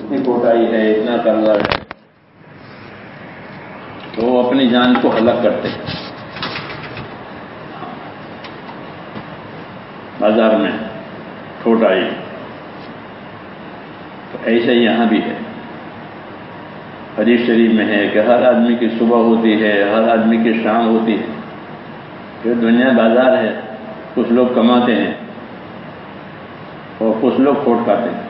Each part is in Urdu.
اتنی کوٹائی ہے، اتنا قرضہ ہے، تو وہ اپنی جان کو ہلاک کرتے ہیں بازار میں کوٹائی. تو ایسے یہاں بھی ہے. حدیث شریف میں ہے کہ ہر آدمی کی صبح ہوتی ہے، ہر آدمی کی شام ہوتی ہے. یہ دنیا بازار ہے. کچھ لوگ کماتے ہیں اور کچھ لوگ کھوٹ کھاتے ہیں.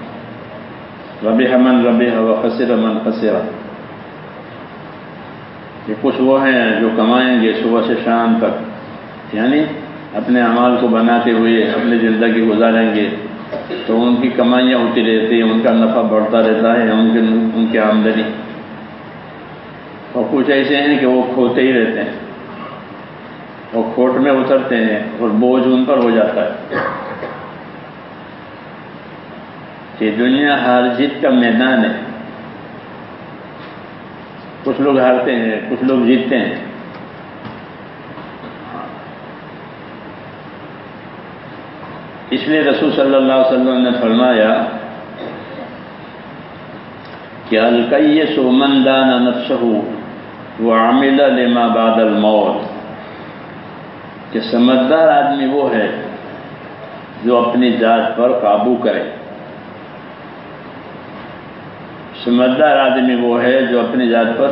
ربح من ربح و خسر من خسر. یہ کچھ وہ ہیں جو کمائیں گے صبح سے شام تک، یعنی اپنے اعمال کو بناتے ہوئے اپنی زندگی گزاریں گے، تو ان کی کمائیاں ہوتی رہتی ہیں، ان کا نفع بڑھتا رہتا ہے، ان کی آمدنی. اور کچھ ایسے ہیں کہ وہ کھوتے ہی رہتے ہیں اور کھوٹ میں اترتے ہیں اور بوجھ ان پر ہو جاتا ہے. یہ دنیا ہار جیت کا میدان ہے. کچھ لوگ ہارتے ہیں، کچھ لوگ جیتتے ہیں. اس لیے رسول صلی اللہ علیہ وسلم نے فرمایا کہ الکیس من دان نفسہ وعمل لما بعد الموت. کہ سمجھدار آدمی وہ ہے جو اپنی ذات پر قابو کرے. سمجھدار آدمی وہ ہے جو اپنی ذات پر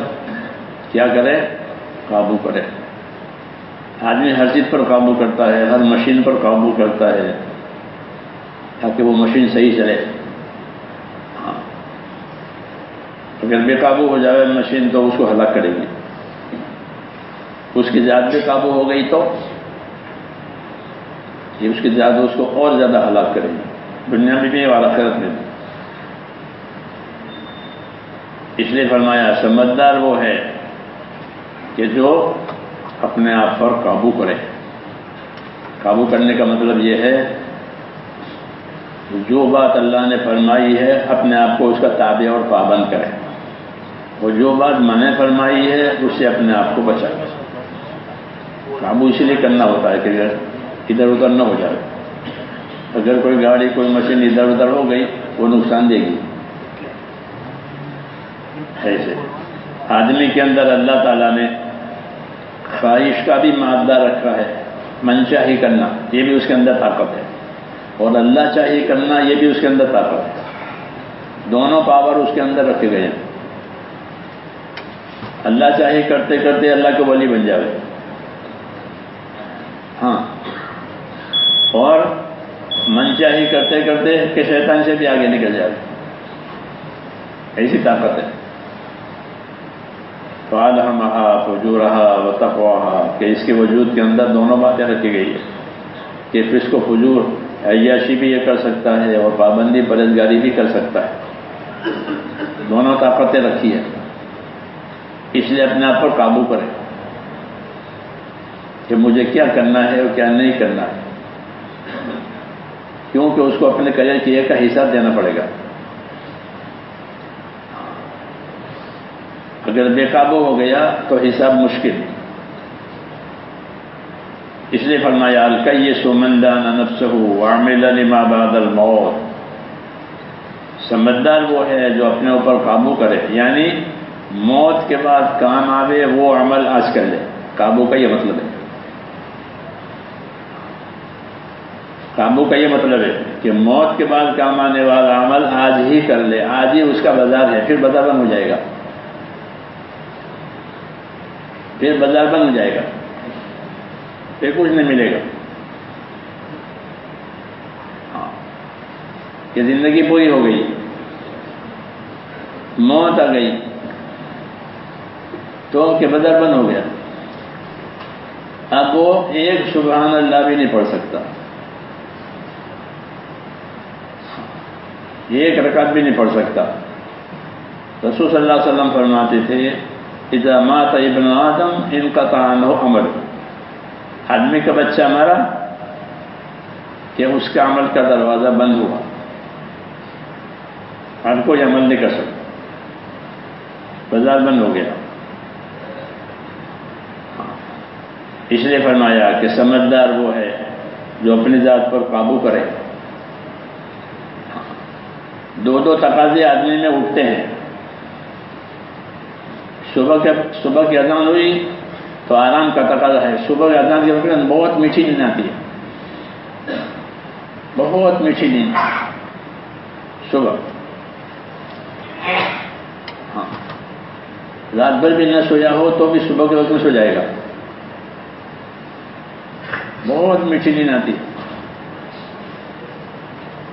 کیا کرے؟ قابو کرے. آدمی ہر چیز پر قابو کرتا ہے، ہر مشین پر قابو کرتا ہے تاکہ وہ مشین صحیح چلے. ہاں، اگر بے قابو ہو جائے مشین تو اس کو ہلاک کرے گی. اس کی ذات بے قابو ہو گئی تو یہ اس کی ذات اس کو اور زیادہ ہلاک کرے گی، دنیا میں بھی اور آخرت میں بھی. اس لیے فرمایا سمجھدار وہ ہے کہ جو اپنے آپ پر قابو کرے. قابو کرنے کا مطلب یہ ہے جو بات اللہ نے فرمائی ہے اپنے آپ کو اس کا تابع اور پابند کرے، اور جو بات منع فرمائی ہے اس سے اپنے آپ کو بچائے. قابو اسی لیے کرنا ہوتا ہے کہ ادھر ادھر نہ ہو جائے. اگر کوئی گاڑی کوئی مشین ادھر ادھر ہو گئی وہ نقصان دے گی. ایسے آدمی کے اندر اللہ تعالیٰ نے خواہش کا بھی مادہ رکھا ہے، منشاہی کرنا، یہ بھی اس کے اندر طاقت ہے، اور اللہ چاہیے کرنا یہ بھی اس کے اندر طاقت ہے. دونوں پاور اس کے اندر رکھے گئے ہیں. اللہ چاہیے کرتے کرتے اللہ کے ولی بن جاوے، ہاں، اور منشاہی کرتے کرتے کہ شیطان سے بھی آگے نکل جائے. ایسی طاقت ہے. فَأَلْهَمَهَا فُجُورَهَا وَتَقْوَاهَا کہ اس کے وجود کے اندر دونوں باتیں رکھی گئی ہیں کہ فسق و فجور، عیاشی بھی یہ کر سکتا ہے اور پابندی پرہیزگاری بھی کر سکتا ہے. دونوں طاقتیں رکھی ہیں. اس لیے اپنے آپ پر قابو کرے کہ مجھے کیا کرنا ہے اور کیا نہیں کرنا ہے، کیونکہ اس کو اپنے کیے کیے کا حساب دینا پڑے گا. اگر بے قابو ہو گیا تو حساب مشکل. اس لیے فرمایا الکیس من دان نفسہ وعمل لما بعد الموت. سمجھدار وہ ہے جو اپنے اوپر قابو کرے، یعنی موت کے بعد کام آوے وہ عمل آج کر لے. قابو کا یہ مطلب ہے. قابو کا یہ مطلب ہے کہ موت کے بعد کام آنے والا عمل آج ہی کر لے. آج ہی اس کا بازار ہے، پھر بازار بند ہو جائے گا. پھر بازار بند ہو جائے گا، پھر کچھ نہیں ملے گا. ہاں، کہ زندگی پوری ہو گئی، موت آ گئی تو کہ بازار بند ہو گیا. اب وہ ایک سبحان اللہ بھی نہیں پڑھ سکتا، ایک رکعت بھی نہیں پڑھ سکتا. رسول صلی اللہ علیہ وسلم فرماتے تھے اذا مات ابن آدم انقطع عنہ عمل. آدمی کا بچہ مرا کہ اس کا عمل کا دروازہ بند ہوا، ہر کوئی عمل نہیں کر سکتا، بازار بند ہو گیا. اس لیے فرمایا کہ سمجھدار وہ ہے جو اپنی ذات پر قابو کرے. دو دو تقاضے آدمی میں اٹھتے ہیں. صبح کی اذان ہوئی تو آرام کا تقاضا ہے. صبح کی اذان کے وقت بہت میٹھی نیند آتی ہے, بہت میٹھی نیند صبح. ہاں, رات بھر بھی نہ سویا ہو تو بھی صبح کے وقت میں سو جائے گا. بہت میٹھی نیند آتی ہے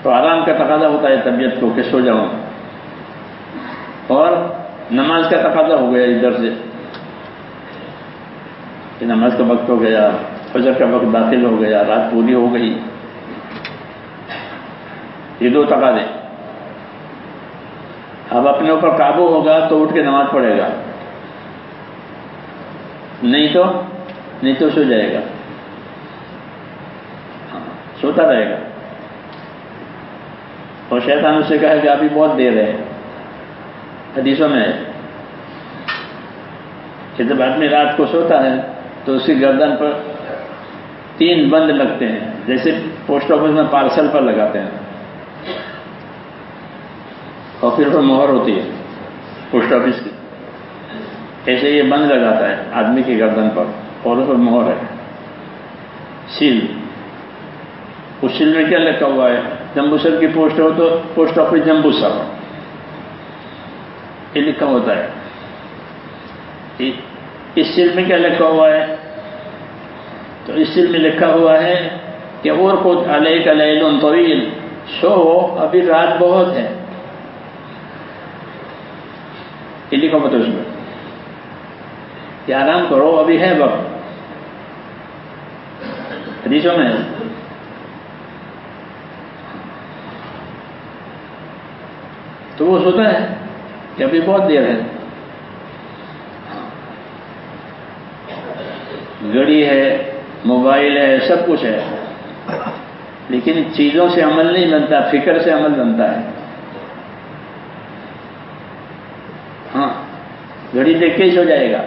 تو آرام کا تقاضا ہوتا ہے طبیعت کو کہ سو جاؤں. اور نماز کا تقاضا ہو گیا ادھر سے کہ نماز کا وقت ہو گیا, فجر کا وقت داخل ہو گیا, رات پوری ہو گئی. یہ دو تقاضے. اب اپنے اوپر قابو ہوگا تو اٹھ کے نماز پڑھے گا, نہیں تو سو جائے گا, سوتا رہے گا. اور شیطان اس سے کہے کہ ابھی بہت دیر ہے. حدیثوں میں کہ جب آدمی رات کو سوتا ہے تو اس کی گردن پر 3 بند لگتے ہیں, جیسے پوسٹ آفس میں پارسل پر لگاتے ہیں, اور پھر پر مہر ہوتی ہے پوسٹ آفس کی. ایسے یہ بند لگاتا ہے آدمی کی گردن پر اور اس پر مہر ہے, سیل. اس سیل میں کیا لکھا ہوا ہے؟ جمبو سر کی پوسٹ ہو تو پوسٹ آفس جمبو سر, یہ لکھا ہوتا ہے. اس سیل میں کیا لکھا ہوا ہے؟ تو اس سیل میں لکھا ہوا ہے کہ اور قد علیک لیل طویل, سو ابھی رات بہت ہے. یہ لکھا ہوتا ہے اس میں کہ آرام کرو, ابھی ہے وقت. حدیثوں میں تو وہ سوتا ہے کہ ابھی بہت دیر ہے. گھڑی ہے, موبائل ہے, سب کچھ ہے, لیکن چیزوں سے عمل نہیں بنتا, فکر سے عمل بنتا ہے. ہاں, گھڑی دیکھ کے ہی سو جائے گا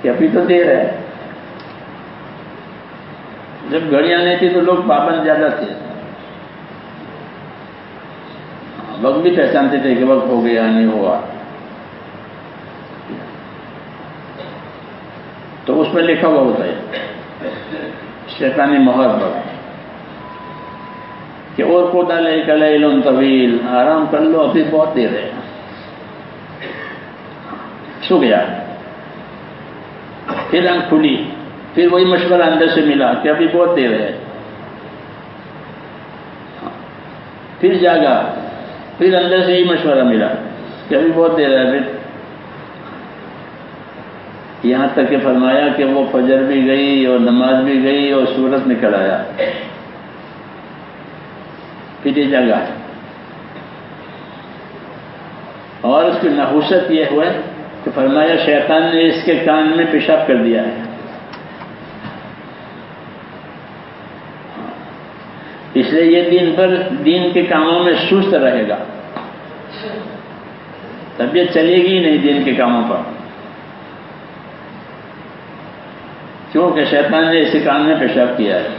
کہ ابھی تو دیر ہے. جب گھڑیاں نہیں تھی تو لوگ پابند زیادہ تھے, وقت بھی پہچانتے تھے کہ وقت ہو گیا نہیں ہوا. تو اس میں لکھا ہوا ہوتا ہے شیطانی مہر پر کہ اور قد علیک لیل طویل, آرام کر لو ابھی بہت دیر ہے. سو گیا, پھر آنکھ کھلی, پھر وہی مشورہ اندر سے ملا کہ ابھی بہت دیر ہے. پھر جاگا, پھر اندر سے ہی مشورہ ملا کہ ابھی بہت دیر ہے. پھر یہاں تک کہ فرمایا کہ وہ فجر بھی گئی اور نماز بھی گئی اور سورج نکل آیا. پھر یہ جگہ اور اس کی نحوست یہ ہوئے کہ فرمایا شیطان نے اس کے کان میں پیشاب کر دیا ہے. اس لیے یہ دن بھر دین کے کاموں میں سست رہے گا, طبیعت چلے گی ہی نہیں دین کے کاموں پر, کیونکہ شیطان نے اس کے کان میں پیشاب کیا ہے.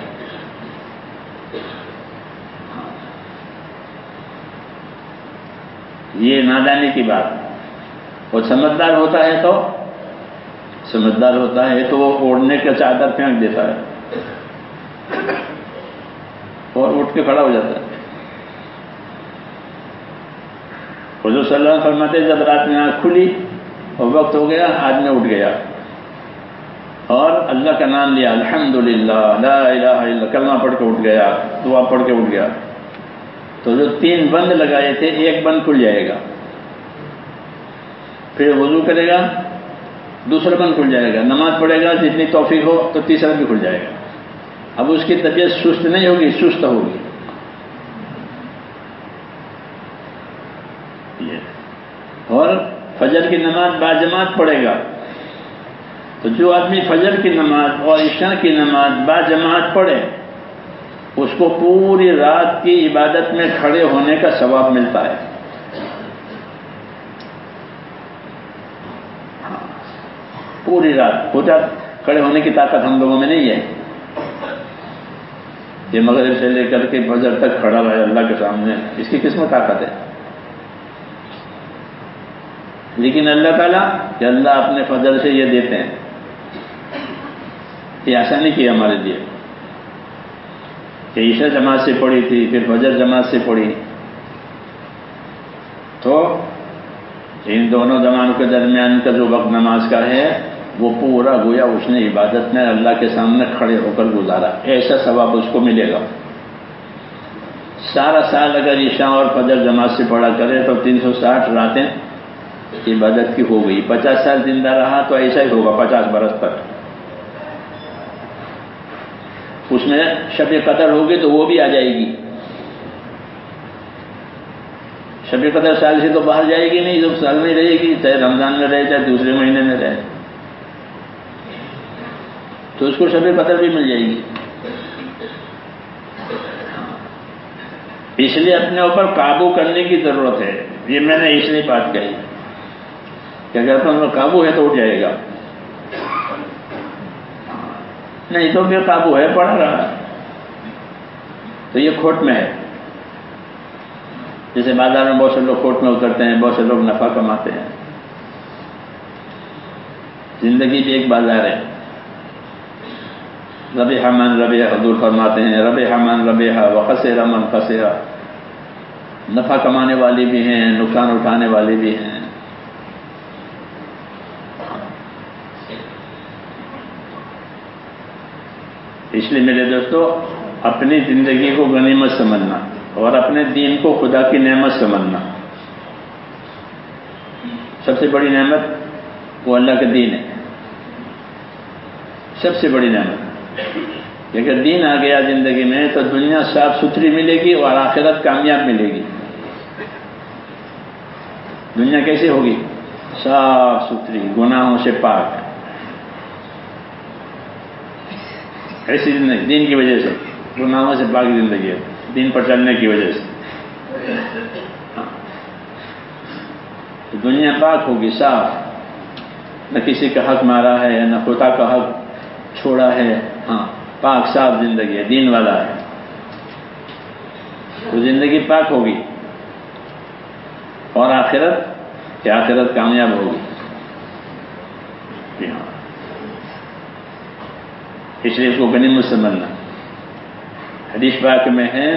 یہ نادانی کی بات. اور سمجھدار ہوتا ہے تو وہ اوڑھنے کا چادر پھینک دیتا ہے اور اٹھ کے کھڑا ہو جاتا ہے. حضور صلی اللہ علیہ وسلم فرماتے جب رات میں آنکھ کھلی اور وقت ہو گیا, آدمی اٹھ گیا اور اللہ کا نام لیا, الحمدللہ لا الہ الا اللہ, کلمہ پڑھ کے اٹھ گیا, دعا پڑھ کے اٹھ گیا, تو جو 3 بند لگائے تھے ایک بند کھل جائے گا. پھر وضو کرے گا, دوسرا بند کھل جائے گا. نماز پڑھے گا, جتنی توفیق ہو تو تیسرا بھی کھل جائے گا. اب اس کی طبیعت سست نہیں ہوگی, سست ہوگی. اور فجر کی نماز باجماعت پڑھے گا, تو جو آدمی فجر کی نماز اور عشاء کی نماز باجماعت پڑھے اس کو پوری رات کی عبادت میں کھڑے ہونے کا ثواب ملتا ہے. پوری رات کھڑے ہونے کی طاقت ہم لوگوں میں نہیں ہے. یہ مغرب سے لے کر کے فجر تک کھڑا رہے اللہ کے سامنے، اس کی کس میں طاقت ہے؟ لیکن اللہ تعالیٰ کہ اللہ اپنے فضل سے یہ دیتے ہیں، یہ آسانی کی ہمارے لیے کہ عشاء جماعت سے پڑھی تھی، پھر فجر جماعت سے پڑھی، تو ان دونوں زمانوں کے درمیان کا جو وقت نماز کا ہے وہ پورا گویا اس نے عبادت میں اللہ کے سامنے کھڑے ہو کر گزارا، ایسا ثواب اس کو ملے گا۔ سارا سال اگر عشاء اور فجر جماعت سے پڑھا کرے تو 360 راتیں عبادت کی ہو گئی۔ 50 سال زندہ رہا تو ایسا ہی ہوگا، 50 برس تک۔ اس میں شب قدر ہوگی تو وہ بھی آ جائے گی۔ شب قدر سال سے تو باہر جائے گی نہیں، جب سال میں رہے گی، چاہے رمضان میں رہے چاہے دوسرے مہینے میں رہے، تو اس کو شب قدر بھی مل جائے گی۔ اس لیے اپنے اوپر قابو کرنے کی ضرورت ہے۔ یہ میں نے اس لیے بات کہی کہ اگر اپنے قابو ہے تو اٹھ جائے گا، نہیں تو بے قابو ہے، پڑا رہا تو یہ کھوٹ میں ہے۔ جیسے بازار میں بہت سے لوگ کھوٹ میں اترتے ہیں، بہت سے لوگ نفع کماتے ہیں۔ زندگی بھی ایک بازار ہے۔ ربح من ربح، حضور فرماتے ہیں ربح من ربح وخسر من خسر، نفع کمانے والے بھی ہیں، نقصان اٹھانے والے بھی ہیں۔ اس لیے میرے دوستو، اپنی زندگی کو غنیمت سمجھنا اور اپنے دین کو خدا کی نعمت سمجھنا۔ سب سے بڑی نعمت وہ اللہ کا دین ہے، سب سے بڑی نعمت۔ اگر دین آ گیا زندگی میں تو دنیا صاف ستھری ملے گی اور آخرت کامیاب ملے گی۔ دنیا کیسے ہوگی؟ صاف ستھری، گناہوں سے پاک، ایسی زندگی دین کی وجہ سے، گناہوں سے پاک زندگی ہے، دین پر چلنے کی وجہ سے۔ تو دنیا پاک ہوگی، صاف، نہ کسی کا حق مارا ہے، نہ خدا کا حق چھوڑا ہے، ہاں پاک صاف زندگی ہے، دین والا ہے، تو زندگی پاک ہوگی اور آخرت کہ آخرت کامیاب ہوگی۔ جی ہاں، اس لیے اس کو غنیمت سمجھنا۔ حدیث پاک میں ہے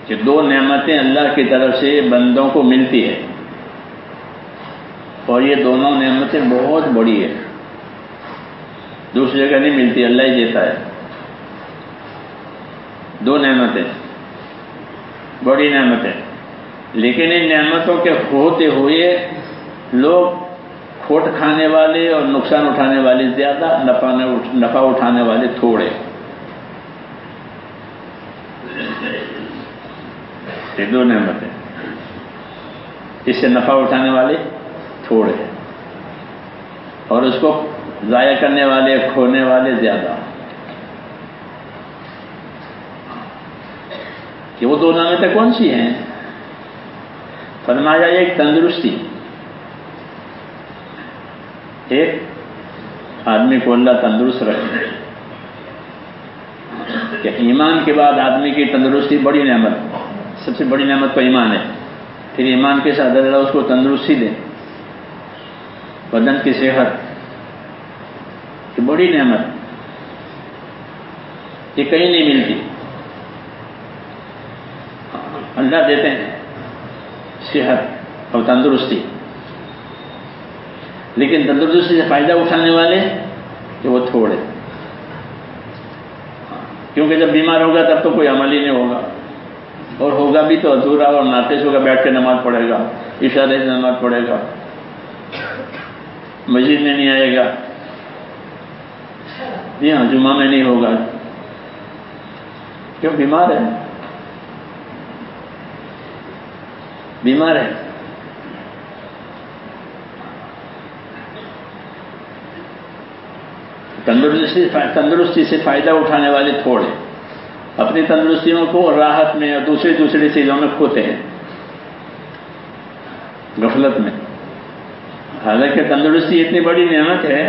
کہ 2 نعمتیں اللہ کی طرف سے بندوں کو ملتی ہے اور یہ دونوں نعمتیں بہت بڑی ہے، دوسری جگہ نہیں ملتی، اللہ ہی دیتا ہے۔ 2 نعمتیں، بڑی نعمتیں، لیکن ان نعمتوں کے ہوتے ہوئے لوگ کھوٹ کھانے والے اور نقصان اٹھانے والے زیادہ، نفع اٹھانے والے تھوڑے۔ یہ 2 نعمتیں، اس سے نفع اٹھانے والے تھوڑے اور اس کو ضائع کرنے والے، کھونے والے زیادہ۔ کہ وہ 2 نعمتیں کون سی ہیں؟ فرمایا ایک تندرستی، ایک آدمی کو اللہ تندرست رکھے، کہ ایمان کے بعد آدمی کی تندرستی بڑی نعمت، سب سے بڑی نعمت تو ایمان ہے، پھر ایمان کے ساتھ اللہ اس کو تندرستی دے، بدن کی صحت، یہ بڑی نعمت، یہ کہیں نہیں ملتی، اللہ دیتے ہیں صحت اور تندرستی، لیکن تندرستی سے فائدہ اٹھانے والے کہ وہ تھوڑے، کیونکہ جب بیمار ہوگا تب تو کوئی عمل ہی نہیں ہوگا، اور ہوگا بھی تو ادھورا اور ناقص ہوگا، بیٹھ کے نماز پڑھے گا، اشارے سے نماز پڑھے گا، مسجد میں نہیں آئے گا، جی ہاں جمعہ میں نہیں ہوگا، کیوں؟ بیمار ہے، بیمار ہے۔ تندرستی سے فائدہ اٹھانے والے تھوڑے، اپنی تندرستیوں کو راحت میں اور دوسری چیزوں میں کھوتے ہیں، غفلت میں۔ حالانکہ تندرستی اتنی بڑی نعمت ہے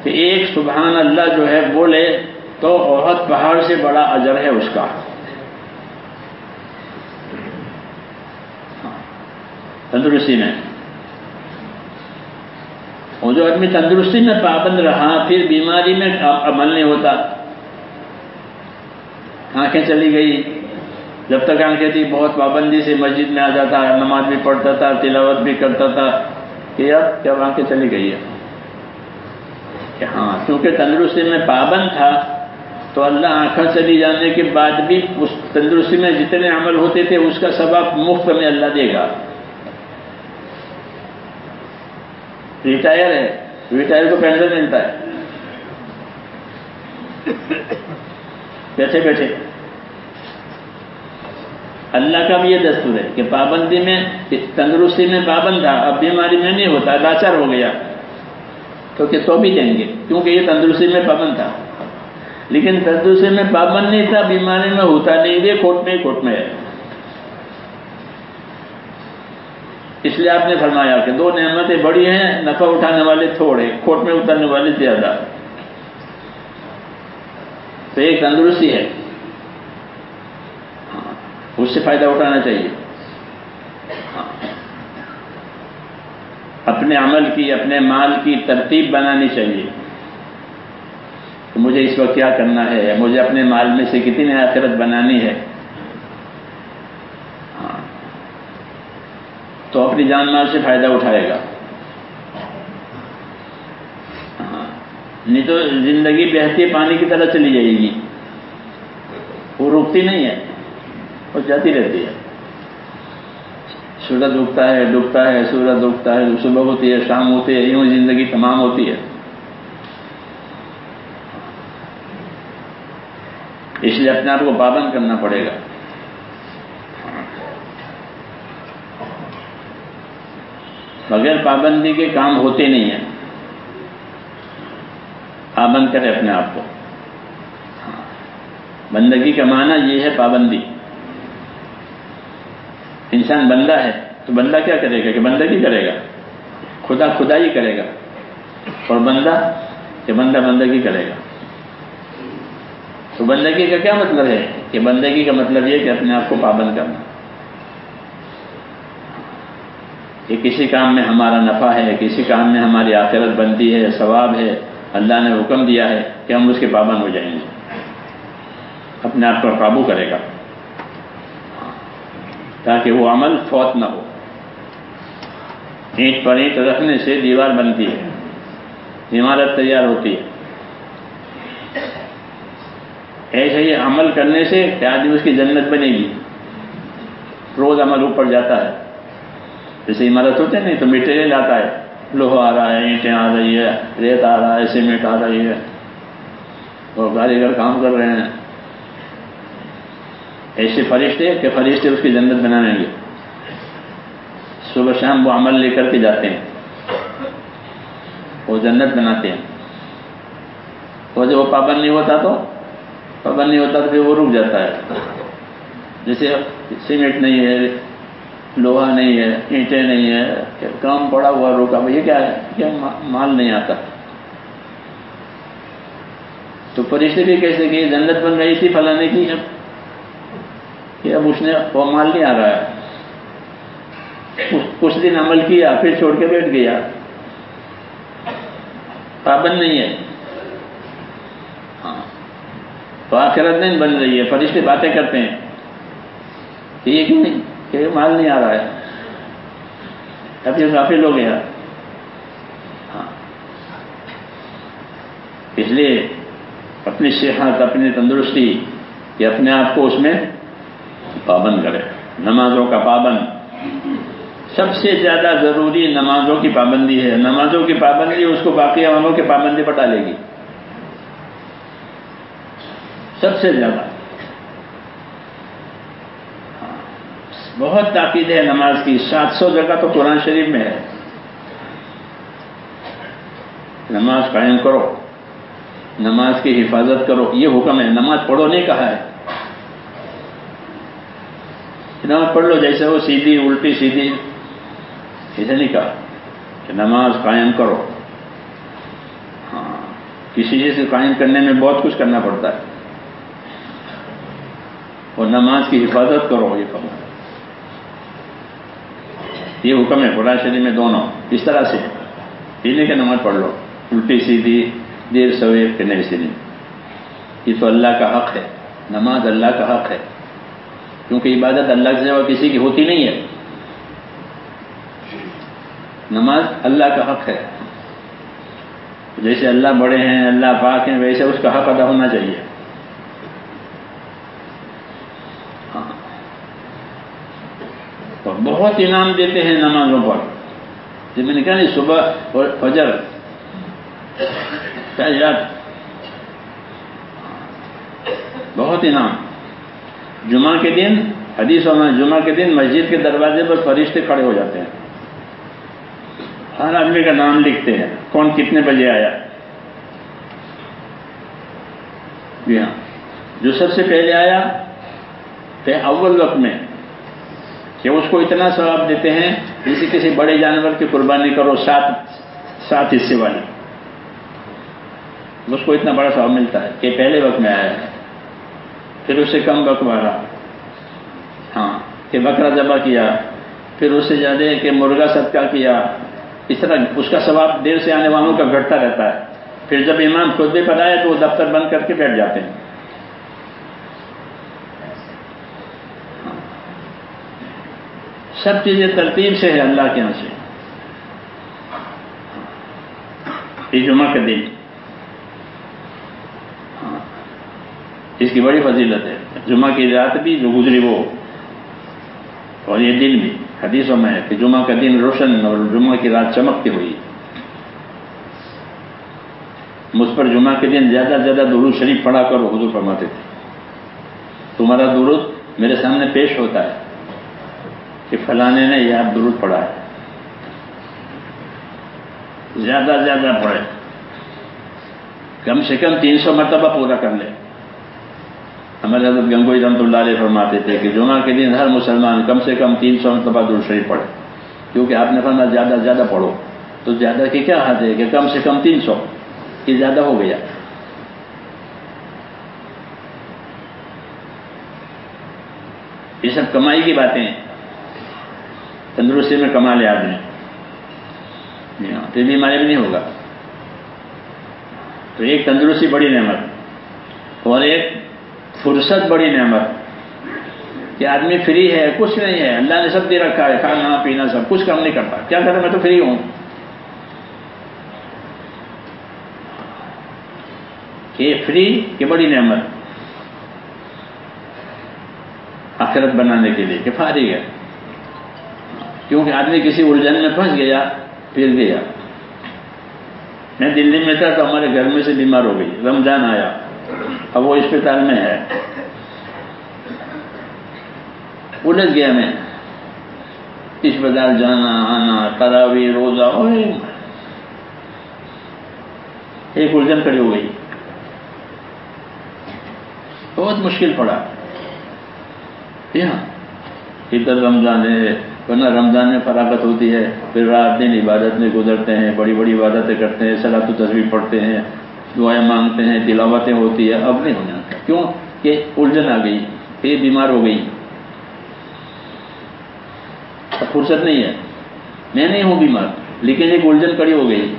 کہ ایک سبحان اللہ جو ہے بولے تو احد پہاڑ سے بڑا اجر ہے اس کا. تندرستی میں. اور جو آدمی تندرستی میں پابند رہا پھر بیماری میں عمل نہیں ہوتا. آنکھیں چلی گئی، جب تک آنکھیں تھی بہت پابندی سے مسجد میں آ جاتا، نماز بھی پڑھتا تھا، تلاوت بھی کرتا تھا، کہ اب جب آنکھیں چلی گئی ہے کہ ہاں کیونکہ تندرستی میں پابند تھا تو اللہ آنکھیں چلی جانے کے بعد بھی اس تندرستی میں جتنے عمل ہوتے تھے اس کا ثواب مفت میں اللہ دے گا. ریٹائر ہے، ریٹائر کو پینشن ملتا ہے بیٹھے بیٹھے. اللہ کا بھی یہ دستور ہے کہ پابندی میں تندرستی میں پابند تھا، اب بیماری میں نہیں ہوتا، لاچار ہو گیا تو بھی دیں گے کیونکہ یہ تندرستی میں پابند تھا. لیکن تندرستی میں پابند نہیں تھا، بیماری میں ہوتا نہیں، یہ کھوٹ میں ہے. اس لیے آپ نے فرمایا کہ دو نعمتیں بڑی ہیں، نفع اٹھانے والے تھوڑے، کھوٹ میں اترنے والے زیادہ. تو ایک تندرستی ہے، اس سے فائدہ اٹھانا چاہیے. اپنے عمل کی، اپنے مال کی ترتیب بنانی چاہیے کہ مجھے اس وقت کیا کرنا ہے، مجھے اپنے مال میں سے کتنی آخرت بنانی ہے. تو اپنی جان مال سے فائدہ اٹھائے گا. نہیں تو زندگی بہتی پانی کی طرح چلی جائے گی، وہ رکتی نہیں ہے، وہ جاتی رہتی ہے. سورج اگتا ہے، ڈوبتا ہے، سورج اگتا ہے، صبح ہوتی ہے، شام ہوتی ہے، یوں زندگی تمام ہوتی ہے. اس لیے اپنے آپ کو پابند کرنا پڑے گا. بغیر پابندی کے کام ہوتے نہیں ہیں. پابند کرے اپنے آپ کو. بندگی کا معنی یہ ہے پابندی. انسان بندہ ہے تو بندہ کیا کرے گا کہ بندگی کرے گا، خدا خدائی کرے گا، اور بندہ کہ بندہ بندگی کرے گا. تو بندگی کا کیا مطلب ہے کہ بندگی کا مطلب یہ کہ اپنے آپ کو پابند کرنا، کہ کسی کام میں ہمارا نفع ہے، کسی کام میں ہماری آخرت بنتی ہے، ثواب ہے، اللہ نے حکم دیا ہے کہ ہم اس کے پابند ہو جائیں گے. اپنے آپ پر قابو کرے گا تاکہ وہ عمل فوت نہ ہو. اینٹ پر اینٹ رکھنے سے دیوار بنتی ہے، عمارت تیار ہوتی ہے. ایسے ہی عمل کرنے سے کہ آدمی اس کی جنت بنے گی. روز عمل اوپر جاتا ہے، جیسے عمارت ہوتے نہیں تو مٹیریل آتا ہے، لوہا آ رہا ہے، اینٹیں آ رہی ہے، ریت آ رہا ہے، سیمنٹ آ رہی ہے، اور کاریگر کام کر رہے ہیں. ایسے فرشتے کہ فرشتے اس کی جنت بنائیں گے. صبح شام وہ عمل لے کر کے جاتے ہیں، وہ جنت بناتے ہیں. اور جب وہ پابند نہیں ہوتا تو پھر وہ رک جاتا ہے. جیسے سیمنٹ نہیں ہے، لوہا نہیں ہے، اینٹیں نہیں ہے، کام پڑا ہوا روکا، یہ کیا ہے کہ مال نہیں آتا. تو فرشتے بھی کیسے کہ جنت بن رہی تھی فلانے کی، اب اس نے وہ مال نہیں آ رہا ہے. کچھ دن عمل کیا پھر چھوڑ کے بیٹھ گیا، پابند نہیں ہے. ہاں تو آخرت نہیں بن رہی ہے. فرشتے باتیں کرتے ہیں کہ یہ کیوں نہیں، کہ مال نہیں آ رہا ہے، اب یہ غافل ہو گیا. ہاں اس لیے اپنی صحت، اپنی تندرستی کہ اپنے آپ کو اس میں پابند کرے. نمازوں کا پابند، سب سے زیادہ ضروری نمازوں کی پابندی ہے. نمازوں کی پابندی اس کو باقی عملوں کی پابندی پر ڈالے گی سب سے زیادہ. بہت تاکید ہے نماز کی. 700 جگہ تو قرآن شریف میں ہے. نماز قائم کرو، نماز کی حفاظت کرو، یہ حکم ہے. نماز پڑھو نہیں کہا ہے. نماز پڑھ لو جیسے وہ سیدھی الٹی سیدھی، ایسے نہیں کہا کہ نماز قائم کرو. ہاں کسی چیز کو قائم کرنے میں بہت کچھ کرنا پڑتا ہے، اور نماز کی حفاظت کرو، یہ فرمان، یہ حکم ہے قرآن شریف میں دونوں اس طرح سے، یہ نہیں کہ نماز پڑھ لو الٹی سیدھی دیر سویر کرنے سے نہیں، یہ تو اللہ کا حق ہے، نماز اللہ کا حق ہے، کیونکہ عبادت اللہ کے سوا کسی کی ہوتی نہیں ہے، نماز اللہ کا حق ہے، جیسے اللہ بڑے ہیں، اللہ پاک ہیں، ویسے اس کا حق ادا ہونا چاہیے۔ ہاں، اور بہت انعام دیتے ہیں نمازوں پر، جب میں نے کہا نہیں صبح اور فجر کیا یاد، بہت انعام۔ جمعہ کے دن حدیثوں میں جمعہ کے دن مسجد کے دروازے پر فرشتے کھڑے ہو جاتے ہیں، ہر آدمی کا نام لکھتے ہیں، کون کتنے بجے آیا۔ جی ہاں، جو سب سے پہلے آیا کہ اول وقت میں، کہ اس کو اتنا ثواب دیتے ہیں جیسے کسی بڑے جانور کی قربانی کرو، سات حصے والی، اس کو اتنا بڑا ثواب ملتا ہے کہ پہلے وقت میں آیا ہے۔ پھر اس سے کم وقت والا، ہاں، کہ بکرا ذبح کیا، پھر اس سے زیادہ کہ مرغا صدقہ کیا، اس طرح اس کا ثواب دیر سے آنے والوں کا گھٹتا رہتا ہے۔ پھر جب امام خطبے پر آئے تو وہ دفتر بند کر کے بیٹھ جاتے ہیں۔ سب چیزیں ترتیب سے ہے اللہ کے یہاں سے۔ یہ جمعہ کا دن، اس کی بڑی فضیلت ہے، جمعہ کی رات بھی جو گزری وہ، اور یہ دن بھی حدیثوں میں ہے کہ جمعہ کا دن روشن اور جمعہ کی رات چمکتی ہوئی۔ مجھ پر جمعہ کے دن زیادہ سے زیادہ درود شریف پڑھا کرو، حضور فرماتے تھے، تمہارا درود میرے سامنے پیش ہوتا ہے کہ فلانے نے یہ آپ درود پڑھا ہے، زیادہ سے زیادہ پڑھے، کم سے کم 300 مرتبہ پورا کر لے۔ ہمارے حضرت گنگوئی رحمۃ اللہ علیہ فرماتے تھے کہ جمعہ کے دن ہر مسلمان کم سے کم 300 مرتبہ درود شریف پڑھے، کیونکہ آپ نے فرمایا زیادہ سے زیادہ پڑھو، تو زیادہ کی کیا حد ہے کہ کم سے کم 300، یہ زیادہ ہو گیا۔ یہ سب کمائی کی باتیں ہیں، تندرستی میں کما لے آدمی، تو بیماری بھی نہیں ہوگا۔ تو ایک تندرستی بڑی نعمت، اور ایک فرصت بڑی نعمت، کہ آدمی فری ہے، کچھ نہیں ہے، اللہ نے سب دے رکھا ہے، کھانا پینا سب کچھ، کم نہیں کرتا، کیا کریں، میں تو فری ہوں۔ کہ فری کی بڑی نعمت آخرت بنانے کے لیے کہ فارغ ہے، کیونکہ آدمی کسی الجھن میں پھنس گیا، پھر گیا۔ میں دلی میں تھا تو ہمارے گھر میں سے بیمار ہو گئی، رمضان آیا، اب وہ اسپتال میں ہے، الجھ گیا میں، اسپتال جانا آنا، تراویح روزہ، ایک الجھن کھڑی ہو گئی، بہت مشکل پڑا۔ ادھر رمضان ہے، ورنہ رمضان میں فراغت ہوتی ہے، پھر رات دن عبادت میں گزرتے ہیں، بڑی بڑی عبادتیں کرتے ہیں، صلاۃ و تسبیح پڑھتے ہیں، دعائیں مانگتے ہیں، تلاوتیں ہوتی ہے، اب نہیں ہونا، کیوں کہ الجھن آ گئی، پھر بیمار ہو گئی، اب فرصت نہیں ہے۔ میں نہیں ہوں بیمار، لیکن ایک الجھن کڑی ہو گئی۔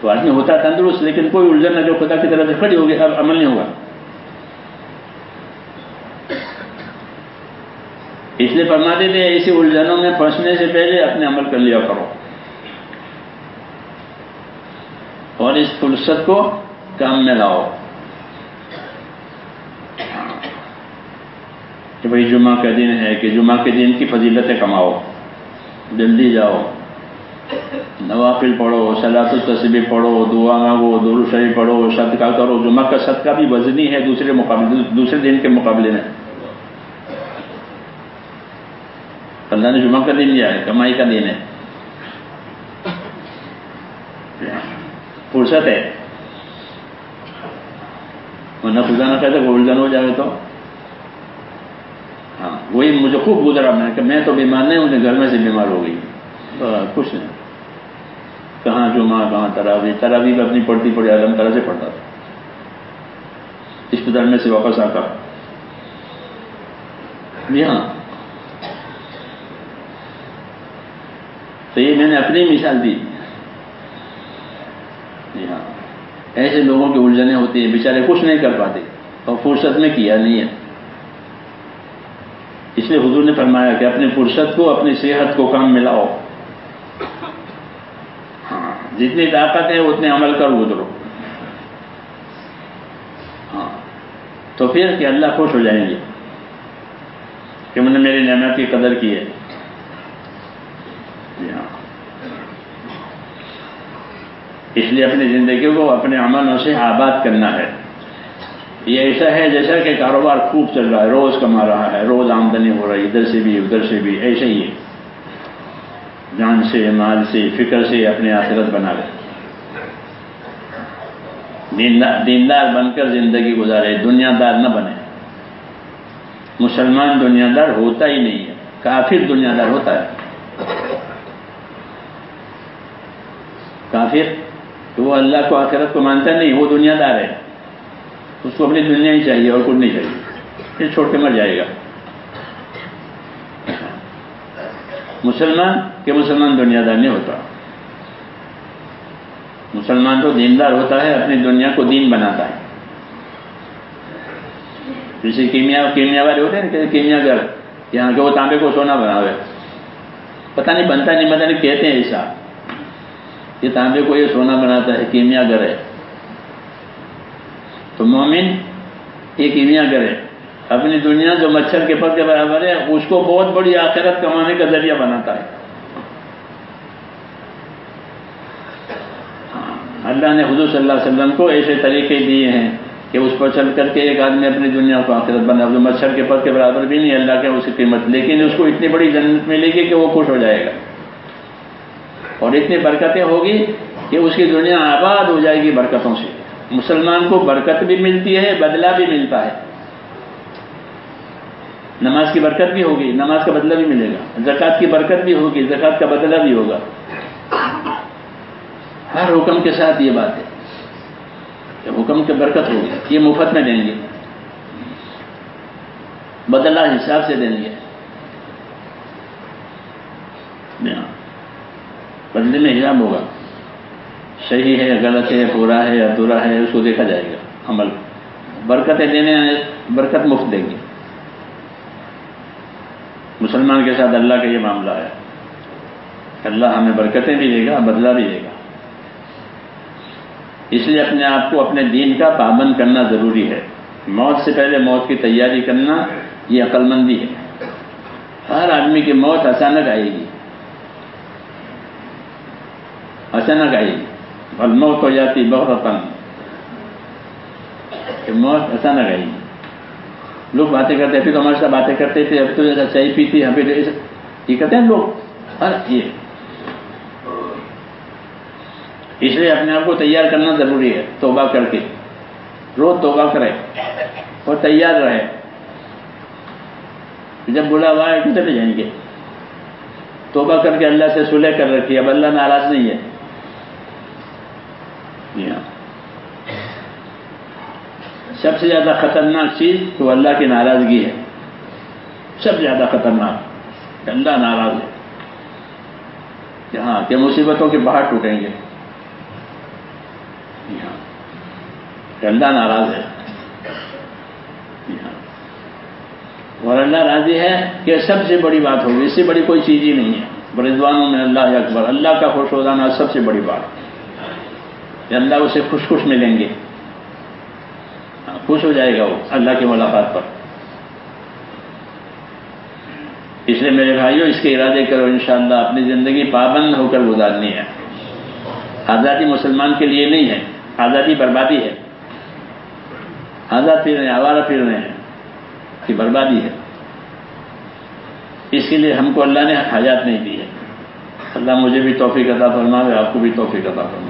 تو آدمی ہوتا تندرست، لیکن کوئی الجھن نہ جو خدا کی طرف سے کھڑی ہوگی، اب عمل نہیں ہوگا۔ اس لیے فرماتے تھے ایسی الجھنوں میں پھنسنے سے پہلے اپنے عمل کر لیا کرو، اور اس فرصت کو کام میں لاؤ، کہ بھائی جمعہ کا دن ہے، کہ جمعہ کے دن کی فضیلتیں کماؤ، جلدی جاؤ، نوافل پڑھو، صلاۃ التسبیح پڑھو، دعا مانگو، درود شریف پڑھو، صدقہ کرو۔ جمعہ کا صدقہ بھی وزنی ہے دوسرے دن کے مقابلے میں۔ اللہ نے جمعہ کا دن دیا ہے، کمائی کا دن ہے، فرصت ہے، ورنہ خدا نہ کہتے کہ الجھن ہو جائے تو۔ ہاں، وہی مجھے خوب گزرا، میں کہ میں تو بیمار نہیں ہوں، گھر میں سے بیمار ہو گئی، کچھ نہیں. کہاں جمعہ کہاں تراویح بھی اپنی پڑھتی پڑھی عالم طرح سے پڑھتا تھا. اسپتال میں سے واپس آ کر جی ہاں. تو یہ میں نے اپنی مثال دی. جی ہاں ایسے لوگوں کی الجھنیں ہوتی ہیں, بیچارے کچھ نہیں کر پاتے اور فرصت میں کیا نہیں ہے. اس لیے حضور نے فرمایا کہ اپنی فرصت کو اپنی صحت کو کام میں لاؤ. ہاں جتنی طاقت ہے اتنے عمل کر گزرو. ہاں تو پھر کہ اللہ خوش ہو جائیں گے کہ انہوں نے میری نعمت کی قدر کی ہے. جی ہاں اس لیے اپنی زندگی کو اپنے عملوں سے آباد کرنا ہے. یہ ایسا ہے جیسا کہ کاروبار خوب چل رہا ہے, روز کما رہا ہے, روز آمدنی ہو رہی ہے, ادھر سے بھی ادھر سے بھی. ایسے ہی ہے, جان سے مال سے فکر سے اپنی آخرت بنا لے. دیندار بن کر زندگی گزارے, دنیا دار نہ بنے. مسلمان دنیا دار ہوتا ہی نہیں ہے, کافر دنیا دار ہوتا ہے. کافر تو وہ اللہ کو آخرت کو مانتا نہیں, وہ دنیا دار ہے. اس کو اپنی دنیا ہی چاہیے اور کچھ نہیں چاہیے, پھر چھوڑ کے مر جائے گا. مسلمان دنیا دار نہیں ہوتا. مسلمان تو دیندار ہوتا ہے, اپنی دنیا کو دین بناتا ہے. جیسے کیمیا والے ہوتے ہیں نا, کیمیا گھر یہاں کے وہ تانبے کو سونا بناوے, پتہ نہیں بنتا نہیں پتہ نہیں, کہتے ہیں ایسا یہ تانبے کو یہ سونا بناتا ہے, کیمیا گھر ہے. تو مومن یہ کیمیا گھر ہے, اپنی دنیا جو مچھر کے پر کے برابر ہے اس کو بہت بڑی آخرت کمانے کا ذریعہ بناتا ہے. اللہ نے حضور صلی اللہ علیہ وسلم کو ایسے طریقے دیے ہیں کہ اس پر چل کر کے ایک آدمی اپنی دنیا کو آخرت بنا. جو مچھر کے پر کے برابر بھی نہیں اللہ کے اس کی قیمت, لیکن اس کو اتنی بڑی جنت ملے گی کہ وہ خوش ہو جائے گا, اور اتنی برکتیں ہوگی کہ اس کی دنیا آباد ہو جائے گی برکتوں سے. مسلمان کو برکت بھی ملتی ہے, بدلہ بھی ملتا ہے. نماز کی برکت بھی ہوگی, نماز کا بدلہ بھی ملے گا. زکوٰۃ کی برکت بھی ہوگی, زکوٰۃ کا بدلہ بھی ہوگا. ہر حکم کے ساتھ یہ بات ہے کہ حکم کی برکت ہوگی, یہ مفت میں دیں گے, بدلہ حساب سے دیں گے. بدلے میں حساب ہوگا, صحیح ہے غلط ہے پورا ہے ادھورا ہے اس کو دیکھا جائے گا. عمل برکتیں دینے برکت مفت دیں گے. مسلمان کے ساتھ اللہ کا یہ معاملہ ہے, اللہ ہمیں برکتیں بھی دے گا, بدلہ بھی دے گا. اس لیے اپنے آپ کو اپنے دین کا پابند کرنا ضروری ہے. موت سے پہلے موت کی تیاری کرنا یہ عقل مندی ہے. ہر آدمی کی موت اچانک آئے گی, اچانک آئے گی. الموت ہو جاتی بغتۃ, کہ موت اچانک آئے گی. لوگ باتیں کرتے ہیں, پھر تو ہمارے ساتھ باتیں کرتے تھے, اب تو جیسا چائے پیتی, ابھی یہ کرتے ہیں لوگ. ہر یہ اس لیے اپنے آپ کو تیار کرنا ضروری ہے. توبہ کر کے روز توبہ کرے اور تیار رہے. جب بلاوا آئے تو چلے جائیں گے. توبہ کر کے اللہ سے صلح کر رکھی, اب اللہ ناراض نہیں ہے. سب سے زیادہ خطرناک چیز تو اللہ کی ناراضگی ہے. سب سے زیادہ خطرناک اللہ ناراض ہے. ہاں کہ مصیبتوں کے پہاڑ ٹوٹیں گے, کہ اللہ ناراض ہے. اور اللہ راضی ہے کہ سب سے بڑی بات ہوگی, اس سے بڑی کوئی چیز ہی نہیں ہے. رضوانوں میں اللہ اکبر, اللہ کا خوش ہو جانا سب سے بڑی بات. کہ اللہ اسے خوش خوش ملیں گے, خوش ہو جائے گا وہ اللہ کی ملاقات پر. اس لیے میرے بھائیوں اس کے ارادے کرو, انشاءاللہ اپنی زندگی پابند ہو کر گزارنی ہے. آزادی مسلمان کے لیے نہیں ہے, آزادی بربادی ہے. آزاد پھر رہے ہیں, آوارہ پھر رہے ہیں, کہ بربادی ہے. اس کے لیے ہم کو اللہ نے حیات نہیں دی ہے. اللہ مجھے بھی توفیق عطا فرمائے, آپ کو بھی توفیق عطا فرمائے.